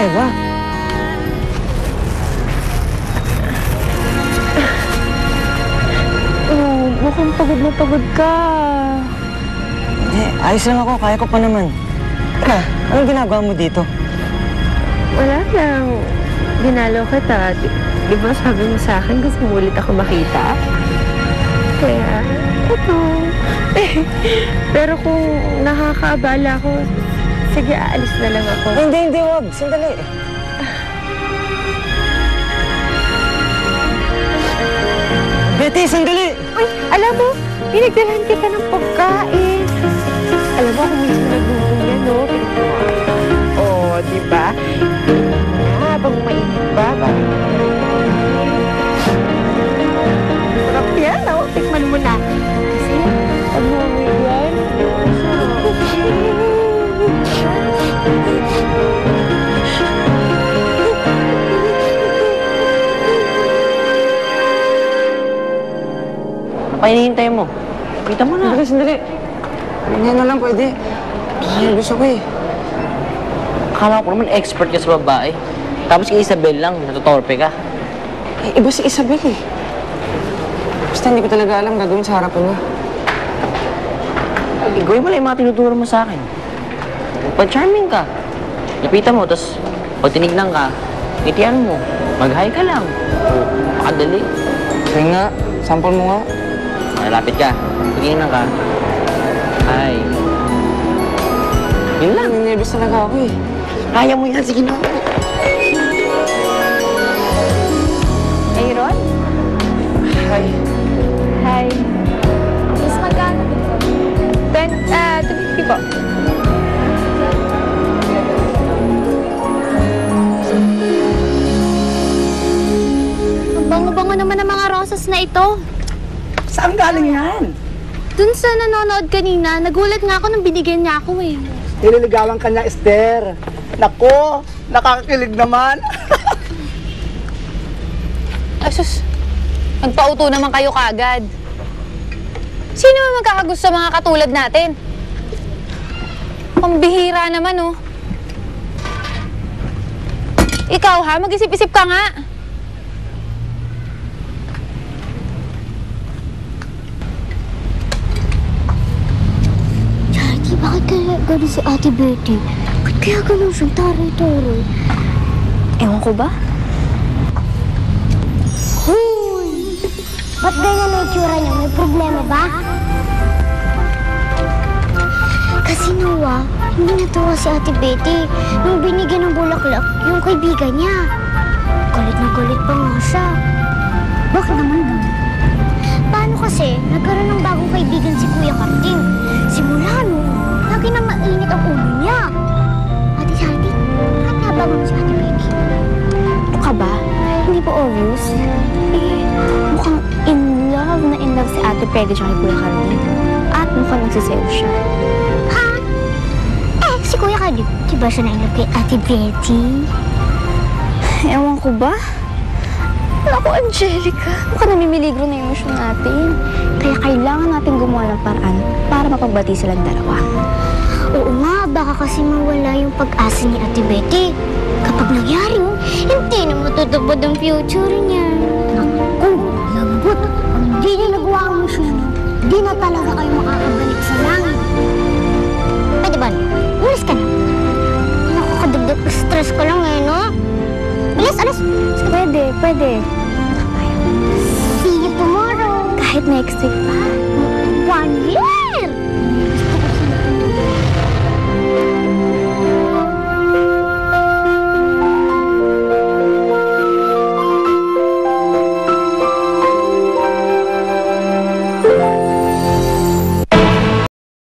Eva? Oh, mukhang pagod na pagod ka. Ayos lang ako. Kaya ko pa naman. Anong ginagawa mo dito? Wala lang. Dinalo kita. Di ba sabi mo sa akin gusto mo ulit ako makita? Kaya, ito. Pero kung nakakaabala ako, sige, aalis na lang ako. Hindi, wag. Sandali. Betty, sandali! Uy, alam mo, pinagdalhan kita ng pagkain. Alam mo, kung minsan nagluto yan, no? Oo, di ba? Habang mainit pa, sarap yan, no? Tikman mo na. Kasi, pag namin yan, Ano pa hinihintay mo? Kita mo na. Sandali. Ganyan na lang pwede. Gusto ko eh. Akala ko naman expert ka sa babae. Tapos kay Isabel lang, natutorpe ka. Iba si Isabel eh. Basta hindi ko talaga alam gagawin sa harapan niya. Gawin mo lang yung mga tinuturo mo sa akin. Pag-charming ka. Lapitan mo, tapos pag tinignan ka, ngitian mo. Mag-hi ka lang. Pakadali. Sige nga, sample mo nga. Malapit ka. Pag tinignan ka, hi. Yun lang. Nervous talaga ako eh. Kaya mo yan, sige na. Aaron? Hi. Hi. Miss, magkano dito? 250 po. Ang bango-bango naman ng mga rosas na ito. Saan galing yan? Dun sa nanonood kanina, nagulat nga ako nung binigyan niya ako eh. Nililigawan ka niya, Esther. Nako, nakakakilig naman. Asus, nagpauto naman kayo kaagad. Sino man magkakagusto sa mga katulad natin? Pambihira naman, oh. Ikaw, ha? Mag-isip-isip ka nga. Charity, bakit kaya gano'n si Ate Betty? Bakit kaya gano'n siyang taray-taray? Ewan ko ba? Hoy! Ba't ganyan na itsura niya? May problema ba? Kasi Noah, hindi natuwa si Ate Betty nung binigyan ng bulaklak yung kaibigan niya. Galit na galit pa nga siya. Bakit naman ba? Paano kasi nagkaroon ng bagong kaibigan si Kuya Karting? Simula noon, lagi na mainit ang ulo niya. Ate Charity, bakit nabangon mo si Ate Betty? Ano ka ba? Hindi ba obvious? Mukhang in love si Ate Peggy tsaka kay Kuya Carmen. At mukhang nagsiselos siya. Ha? Si Kuya Carting, di ba siya na-in love kay Ate Betty? Ewan ko ba? Naku, Angelica. Mukhang namimiligro na yung emosyon natin. Kaya kailangan natin gumawa ng paraan para mapagbati silang dalawa. Oo nga, baka kasi mawala yung pag-asa ni Ate Betty. Kapag nangyari yun, hindi na matutupad ang future niya. Naku, lambot. Pag hindi niya nagawa ang misyon, hindi na talaga kayo makakabalik sa langit. Pwede ba? Ulis ka na. Nakakadagdag stress ko lang eh, no? Bilis, alis! Pwede. See you tomorrow. Kahit next week pa. 1 year!